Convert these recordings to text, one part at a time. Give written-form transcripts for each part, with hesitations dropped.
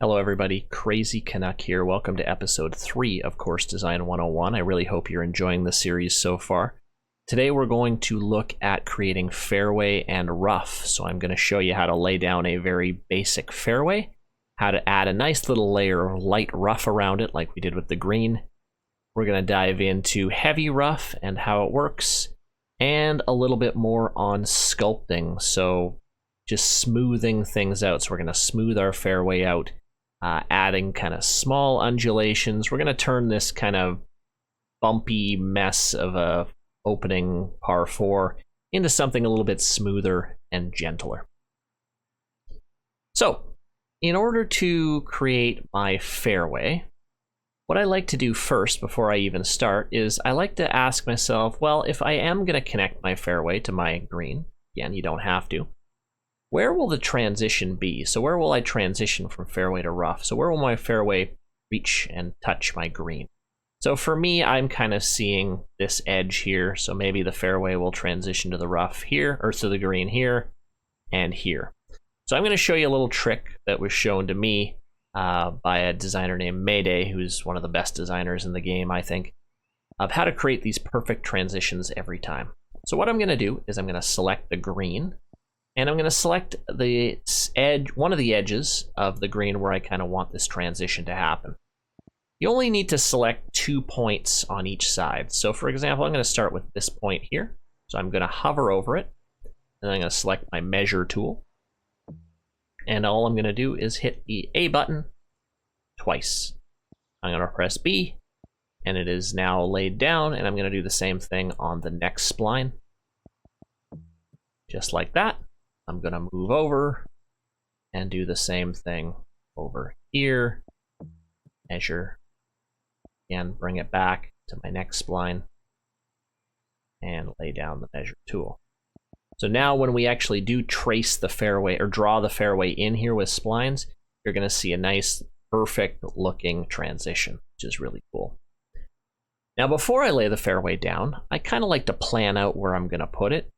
Hello everybody, Crazy Canuck here. Welcome to episode 3 of Course Design 101. I really hope you're enjoying the series so far. Today we're going to look at creating fairway and rough. So I'm going to show you how to lay down a very basic fairway, how to add a nice little layer of light rough around it like we did with the green. We're going to dive into heavy rough and how it works, and a little bit more on sculpting, so just smoothing things out. So we're going to smooth our fairway out, adding kind of small undulations. We're going to turn this kind of bumpy mess of a opening par 4 into something a little bit smoother and gentler. So in order to create my fairway, what I like to do first before I even start is I like to ask myself, well, if I am going to connect my fairway to my green, again, you don't have to, where will the transition be? So where will I transition from fairway to rough? So where will my fairway reach and touch my green? So for me, I'm kind of seeing this edge here. So maybe the fairway will transition to the rough here, or to the green here and here. So I'm going to show you a little trick that was shown to me by a designer named Mayday, who's one of the best designers in the game, I think, of how to create these perfect transitions every time. So what I'm going to do is I'm going to select the green, and I'm going to select the edge, one of the edges of the green where I kind of want this transition to happen. You only need to select 2 points on each side. So for example, I'm going to start with this point here. So I'm going to hover over it, and I'm going to select my measure tool. And all I'm going to do is hit the A button twice. I'm going to press B, and it is now laid down, and I'm going to do the same thing on the next spline. Just like that. I'm going to move over and do the same thing over here. Measure, and bring it back to my next spline and lay down the measure tool. So now when we actually do trace the fairway or draw the fairway in here with splines, you're going to see a nice, perfect looking transition, which is really cool. Now before I lay the fairway down, I kind of like to plan out where I'm going to put it.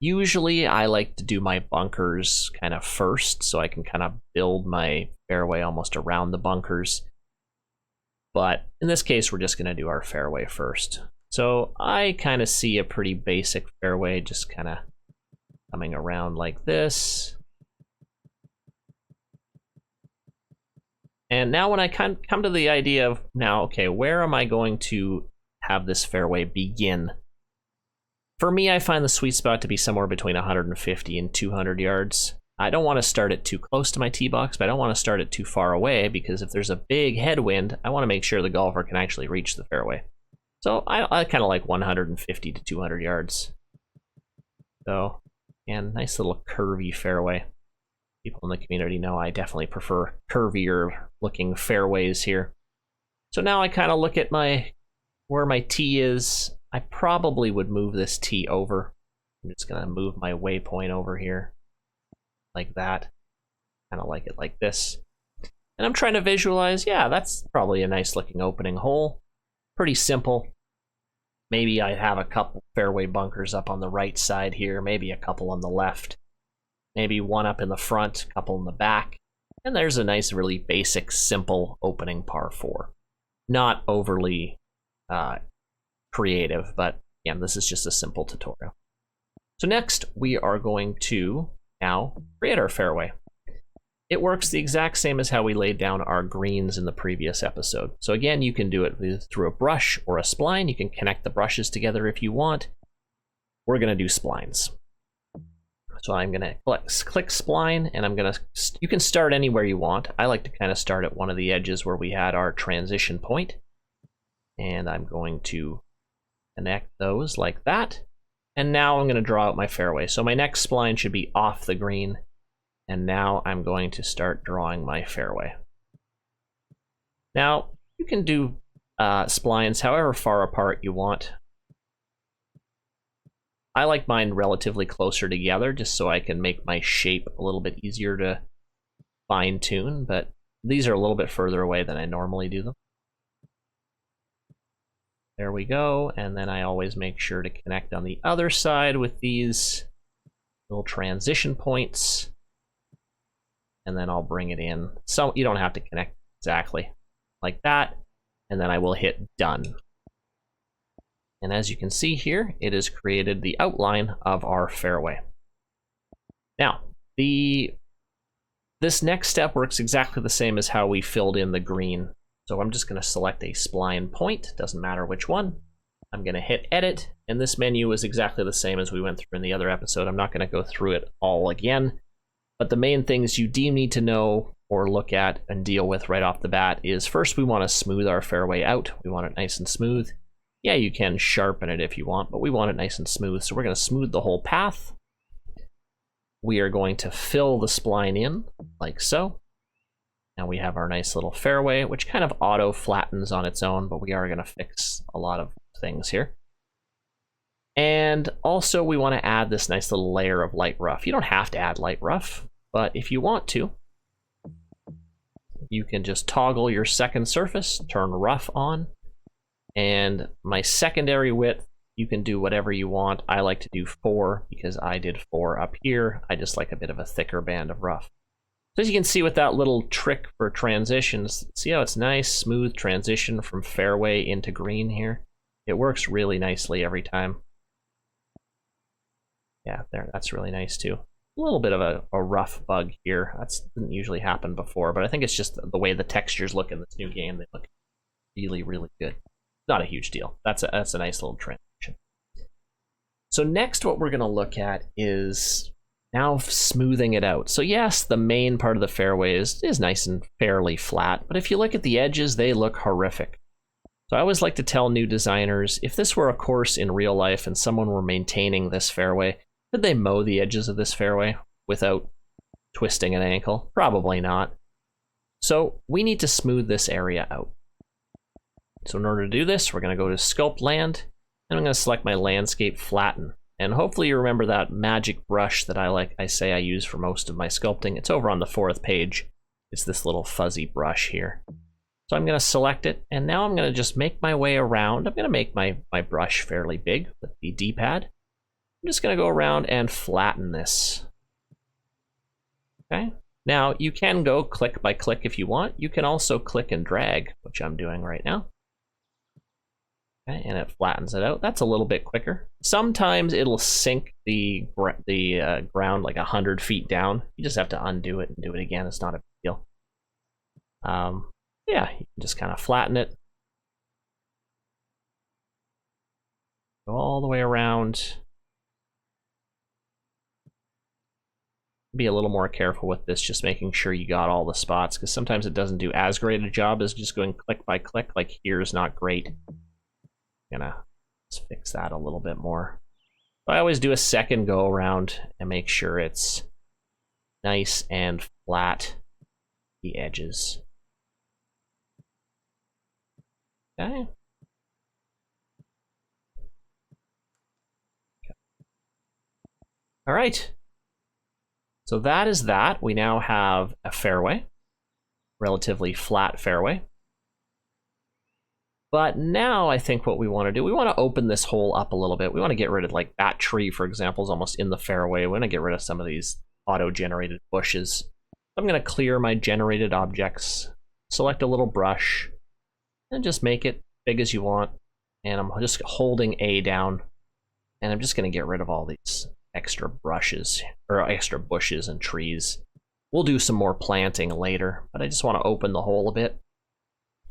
Usually I like to do my bunkers kind of first, so I can kind of build my fairway almost around the bunkers. But in this case, we're just going to do our fairway first. So I kind of see a pretty basic fairway just kind of coming around like this. And now when I come to the idea of now, okay, where am I going to have this fairway begin? For me, I find the sweet spot to be somewhere between 150 and 200 yards. I don't want to start it too close to my tee box, but I don't want to start it too far away, because if there's a big headwind, I want to make sure the golfer can actually reach the fairway. So I kind of like 150 to 200 yards. So, and nice little curvy fairway. People in the community know I definitely prefer curvier looking fairways here. So now I kind of look at where my tee is. I probably would move this tee over. I'm just going to move my waypoint over here like that. Kind of like it like this. And I'm trying to visualize, yeah, that's probably a nice looking opening hole. Pretty simple. Maybe I have a couple fairway bunkers up on the right side here, maybe a couple on the left, maybe one up in the front, a couple in the back. And there's a nice, really basic, simple opening par 4. Not overly creative, but again, this is just a simple tutorial. So next, we are going to now create our fairway. It works the exact same as how we laid down our greens in the previous episode. So again, you can do it through a brush or a spline. You can connect the brushes together if you want. We're going to do splines. So I'm going to click spline, and you can start anywhere you want. I like to kind of start at one of the edges where we had our transition point. And I'm going to connect those like that. And now I'm going to draw out my fairway. So my next spline should be off the green. And now I'm going to start drawing my fairway. Now, you can do splines however far apart you want. I like mine relatively closer together just so I can make my shape a little bit easier to fine tune, but these are a little bit further away than I normally do them. There we go, and then I always make sure to connect on the other side with these little transition points. and then I'll bring it in. So you don't have to connect exactly like that, and then I will hit done. And as you can see here, it has created the outline of our fairway. Now, this next step works exactly the same as how we filled in the green. So I'm just going to select a spline point, doesn't matter which one. I'm going to hit edit, and this menu is exactly the same as we went through in the other episode. I'm not going to go through it all again, but the main things you do need to know or look at and deal with right off the bat is, first we want to smooth our fairway out. We want it nice and smooth. Yeah, you can sharpen it if you want, but we want it nice and smooth. So we're going to smooth the whole path. We are going to fill the spline in like so. Now we have our nice little fairway, which kind of auto flattens on its own, but we are going to fix a lot of things here. And also we want to add this nice little layer of light rough. You don't have to add light rough, but if you want to, you can just toggle your second surface, turn rough on. And my secondary width, you can do whatever you want. I like to do 4 because I did 4 up here. I just like a bit of a thicker band of rough. So as you can see with that little trick for transitions, see how it's nice, smooth transition from fairway into green here? It works really nicely every time. Yeah, there, that's really nice too. A little bit of a rough bug here. That didn't usually happen before, but I think it's just the way the textures look in this new game. They look really, really good. Not a huge deal. That's a nice little transition. So next what we're going to look at is now smoothing it out. So yes, the main part of the fairway is nice and fairly flat, but if you look at the edges, they look horrific. So I always like to tell new designers, if this were a course in real life and someone were maintaining this fairway, could they mow the edges of this fairway without twisting an ankle? Probably not. So we need to smooth this area out. So in order to do this, we're going to go to Sculpt Land, and I'm going to select my Landscape Flatten. And hopefully you remember that magic brush that I say I use for most of my sculpting. It's over on the 4th page. It's this little fuzzy brush here. So I'm going to select it, and now I'm going to just make my way around. I'm going to make my brush fairly big with the D-pad. I'm just going to go around and flatten this. Okay. Now you can go click by click if you want. You can also click and drag, which I'm doing right now. Okay, and it flattens it out. That's a little bit quicker. Sometimes it'll sink the ground like 100 feet down. You just have to undo it and do it again. It's not a big deal. Yeah, you can just kind of flatten it. Go all the way around. Be a little more careful with this, just making sure you got all the spots, because sometimes it doesn't do as great a job as just going click by click. Like here is not great. Gonna just fix that a little bit more. So I always do a second go around and make sure it's nice and flat, the edges. Okay. All right. So that is that. We now have a fairway, relatively flat fairway. But now I think what we want to do, we want to open this hole up a little bit. We want to get rid of, like, that tree, for example, is almost in the fairway. We want to get rid of some of these auto-generated bushes. I'm going to clear my generated objects, select a little brush, and just make it big as you want. And I'm just holding A down, and I'm just going to get rid of all these extra brushes, or extra bushes and trees. We'll do some more planting later, but I just want to open the hole a bit,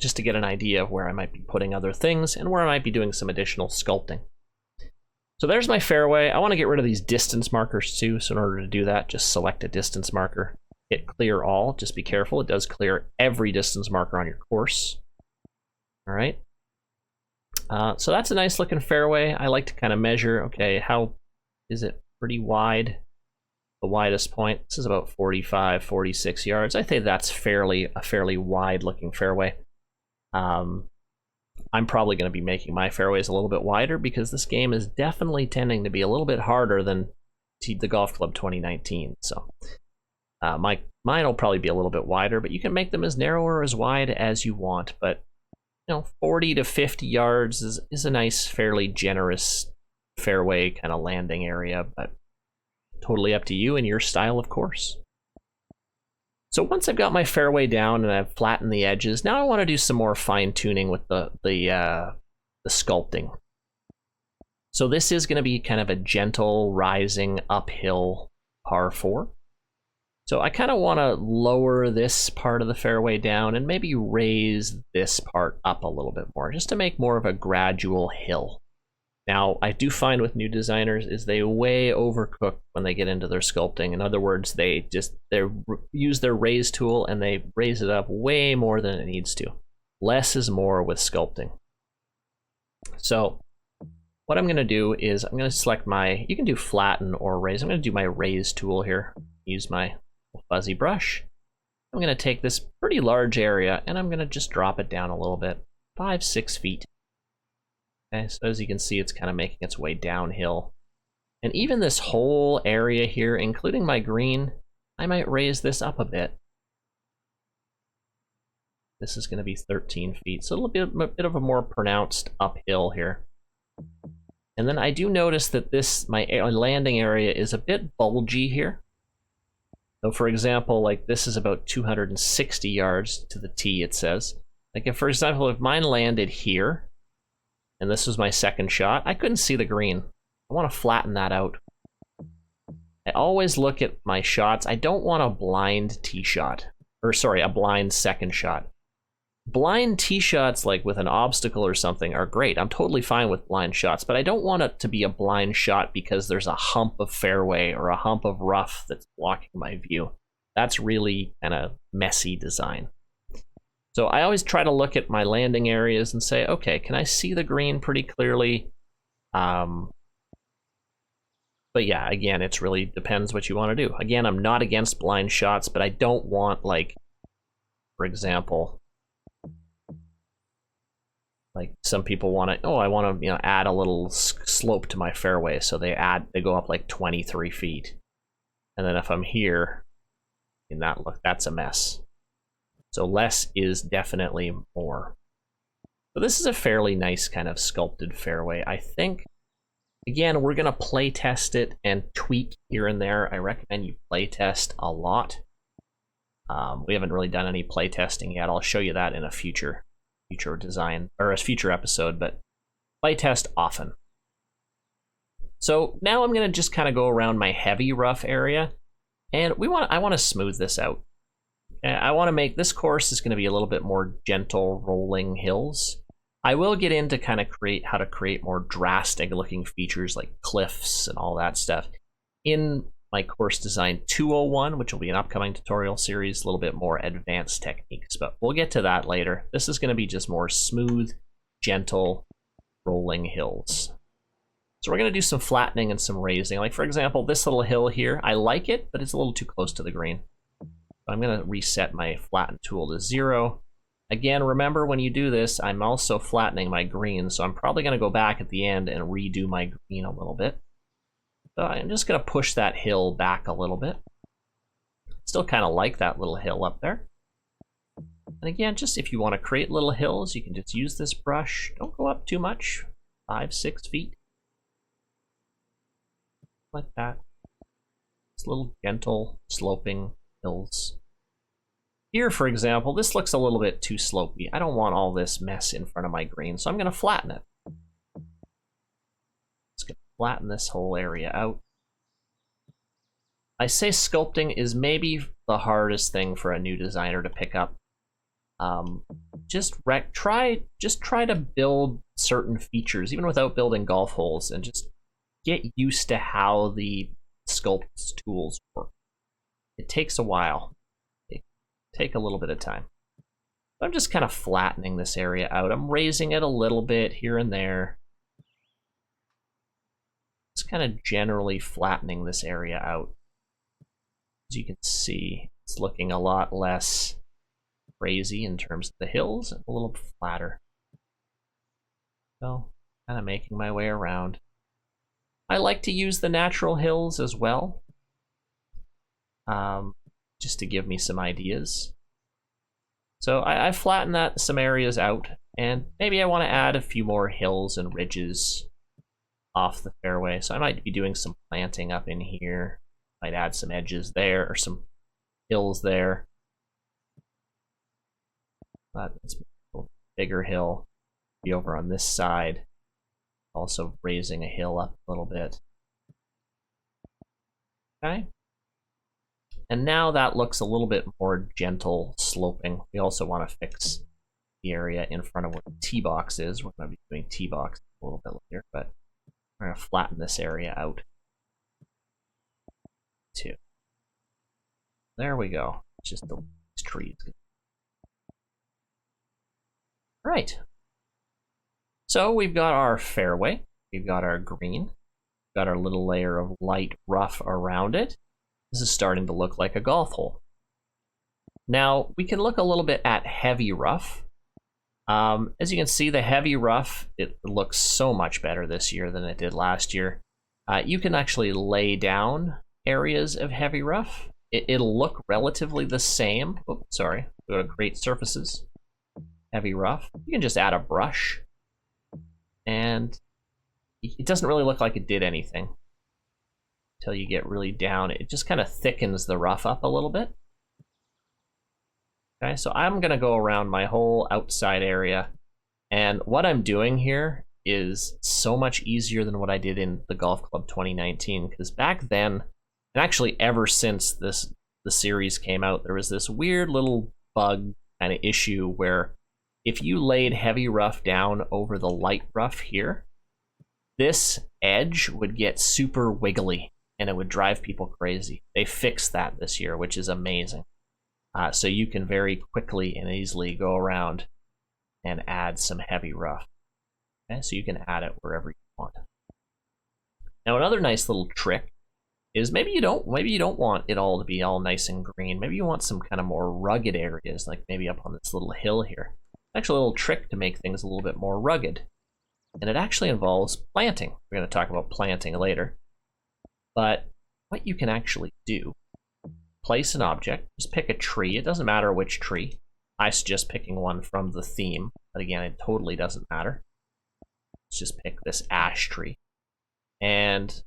just to get an idea of where I might be putting other things and where I might be doing some additional sculpting. So there's my fairway. I want to get rid of these distance markers too, so in order to do that, just select a distance marker, hit clear all. Just be careful, it does clear every distance marker on your course. All right. So that's a nice looking fairway. I like to kind of measure, okay, how is it pretty wide? The widest point, this is about 45, 46 yards. I think that's a fairly wide looking fairway. I'm probably going to be making my fairways a little bit wider because this game is definitely tending to be a little bit harder than the Golf Club 2019. So mine will probably be a little bit wider, but you can make them as narrow or as wide as you want. But 40 to 50 yards is a nice, fairly generous fairway kind of landing area, but totally up to you and your style of course. So once I've got my fairway down and I've flattened the edges, now I want to do some more fine tuning with the sculpting. So this is going to be kind of a gentle rising uphill par 4. So I kind of want to lower this part of the fairway down and maybe raise this part up a little bit more, just to make more of a gradual hill. Now, I do find with new designers is they way overcook when they get into their sculpting. In other words, they use their raise tool and they raise it up way more than it needs to. Less is more with sculpting. So what I'm going to do is I'm going to select you can do flatten or raise. I'm going to do my raise tool here. Use my fuzzy brush. I'm going to take this pretty large area and I'm going to just drop it down a little bit, 5-6 feet. Okay, so as you can see, it's kind of making its way downhill. And even this whole area here, including my green, I might raise this up a bit. This is going to be 13 feet, so it'll be a bit of a more pronounced uphill here. And then I do notice that my landing area is a bit bulgy here. So for example, like this is about 260 yards to the tee, it says. Like for example, if mine landed here, and this was my second shot, I couldn't see the green. I want to flatten that out. I always look at my shots. I don't want a blind tee shot. Or sorry, a blind second shot. Blind tee shots, like with an obstacle or something, are great. I'm totally fine with blind shots, but I don't want it to be a blind shot because there's a hump of fairway or a hump of rough that's blocking my view. That's really kind of messy design. So I always try to look at my landing areas and say, okay, can I see the green pretty clearly? But yeah, again, it really depends what you want to do. Again, I'm not against blind shots, but I don't want, like, for example, like some people want to, I want to, add a little slope to my fairway. So they go up like 23 feet. And then if I'm here, that's a mess. So less is definitely more. So this is a fairly nice kind of sculpted fairway. I think, again, we're going to play test it and tweak here and there. I recommend you play test a lot. We haven't really done any play testing yet. I'll show you that in a future design or a future episode, but play test often. So now I'm going to just kind of go around my heavy rough area, and I want to smooth this out. I want to make this course is going to be a little bit more gentle rolling hills. I will get into kind of how to create more drastic looking features like cliffs and all that stuff in my course design 201, which will be an upcoming tutorial series, a little bit more advanced techniques, but we'll get to that later. This is going to be just more smooth, gentle rolling hills. So we're going to do some flattening and some raising. Like for example, this little hill here, I like it, but it's a little too close to the green. I'm going to reset my flatten tool to 0. Again, remember when you do this, I'm also flattening my green, so I'm probably going to go back at the end and redo my green a little bit. So I'm just going to push that hill back a little bit. Still kind of like that little hill up there. And again, just if you want to create little hills, you can just use this brush. Don't go up too much, 5-6 feet. Like that. Just little gentle sloping hills. Here, for example, this looks a little bit too slopey. I don't want all this mess in front of my green, so I'm going to flatten it. Just going to flatten this whole area out. I say sculpting is maybe the hardest thing for a new designer to pick up. Just try to build certain features, even without building golf holes, and just get used to how the sculpt tools work. It takes a while. It take a little bit of time. I'm just kind of flattening this area out. I'm raising it a little bit here and there. Just kind of generally flattening this area out. As you can see, it's looking a lot less crazy in terms of the hills, and a little flatter. So, kind of making my way around. I like to use the natural hills as well. Just to give me some ideas. So I flattened some areas out, and maybe I want to add a few more hills and ridges off the fairway. So I might be doing some planting up in here. Might add some edges there or some hills there. but it's a bigger hill. Be over on this side, also raising a hill up a little bit. Okay. And now that looks a little bit more gentle sloping. We also want to fix the area in front of where the tee box is. We're going to be doing tee box a little bit later, but we're going to flatten this area out too. There we go. It's just the trees. All right. So we've got our fairway, we've got our green, we've got our little layer of light rough around it. This is starting to look like a golf hole. Now, we can look a little bit at heavy rough. As you can see, the heavy rough, it looks so much better this year than it did last year. You can actually lay down areas of heavy rough. It'll look relatively the same. Oops, sorry. Go to Create Surfaces, Heavy Rough. You can just add a brush, and it doesn't really look like it did anything until you get really down. It just kind of thickens the rough up a little bit. Okay, so I'm going to go around my whole outside area, and what I'm doing here is so much easier than what I did in the Golf Club 2019, because back then, and actually ever since the series came out, there was this weird little bug kind of issue where if you laid heavy rough down over the light rough here, this edge would get super wiggly and it would drive people crazy. They fixed that this year, which is amazing. So you can very quickly and easily go around and add some heavy rough. Okay, so you can add it wherever you want. Now another nice little trick is maybe you don't want it all to be all nice and green. Maybe you want some kind of more rugged areas, like maybe up on this little hill here. Actually, a little trick to make things a little bit more rugged, and it actually involves planting. We're going to talk about planting later, but what you can actually do, place an object, just pick a tree. It doesn't matter which tree. I suggest picking one from the theme, but again, it totally doesn't matter. Let's just pick this ash tree, and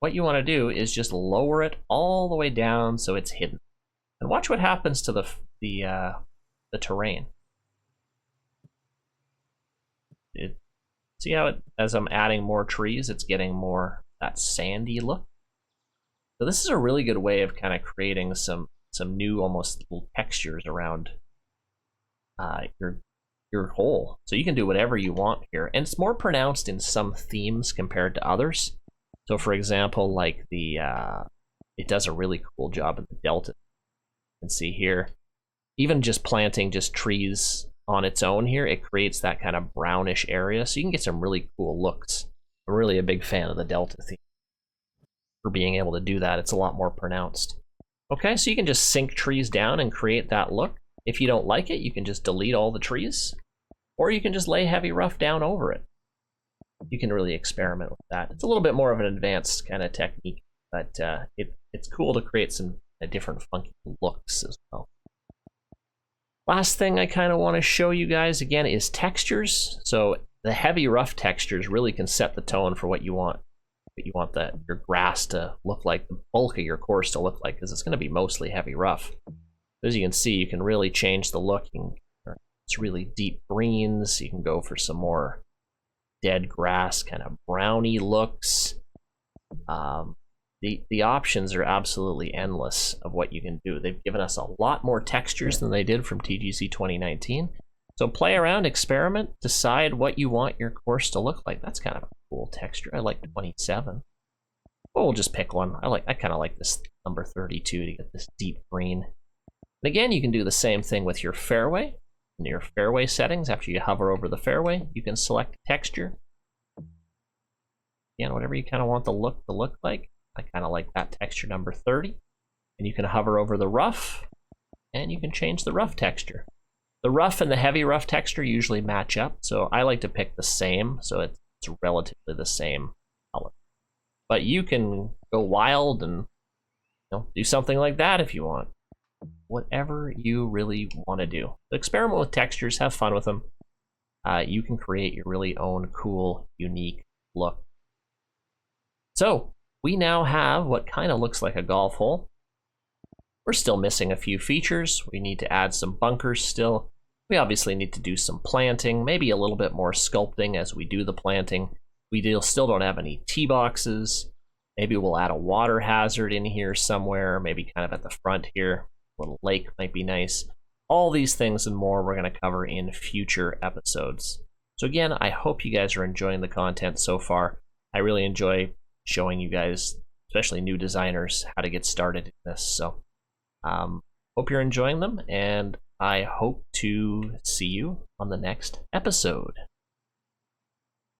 what you want to do is just lower it all the way down so it's hidden, and watch what happens to the terrain. See how as I'm adding more trees, it's getting more that sandy look. So this is a really good way of kind of creating some new almost little textures around your hole. So you can do whatever you want here, and it's more pronounced in some themes compared to others. So for example, like it does a really cool job in the Delta. You can see here, even just planting just trees on its own here, it creates that kind of brownish area, so you can get some really cool looks. I'm really a big fan of the Delta theme for being able to do that. It's a lot more pronounced. Okay, so you can just sink trees down and create that look. If you don't like it, you can just delete all the trees, or you can just lay heavy rough down over it. You can really experiment with that. It's a little bit more of an advanced kind of technique, but it's cool to create some different funky looks as well. Last thing I kind of want to show you guys again is textures. So the heavy rough textures really can set the tone for what you want. You want your grass to look like, the bulk of your course to look like, because it's going to be mostly heavy rough. As you can see, you can really change the look. It's really deep greens. You can go for some more dead grass, kind of browny looks. The options are absolutely endless of what you can do. They've given us a lot more textures than they did from TGC 2019. So play around, experiment, decide what you want your course to look like. That's kind of a cool texture. I like 27. Well, we'll just pick one. I kind of like this number 32 to get this deep green. And again, you can do the same thing with your fairway. In your fairway settings, after you hover over the fairway, you can select texture. Again, whatever you kind of want the look to look like. I kind of like that texture number 30. And you can hover over the rough, and you can change the rough texture. The rough and the heavy rough texture usually match up, so I like to pick the same, so it's relatively the same color. But you can go wild and do something like that if you want. Whatever you really want to do. Experiment with textures, have fun with them. You can create your really own cool, unique look. So, we now have what kind of looks like a golf hole. We're still missing a few features. We need to add some bunkers still. We obviously need to do some planting, maybe a little bit more sculpting as we do the planting. Still don't have any tee boxes. Maybe we'll add a water hazard in here somewhere, maybe kind of at the front here. A little lake might be nice. All these things and more we're going to cover in future episodes. So again, I hope you guys are enjoying the content so far. I really enjoy showing you guys, especially new designers, how to get started in this. So hope you're enjoying them, and I hope to see you on the next episode.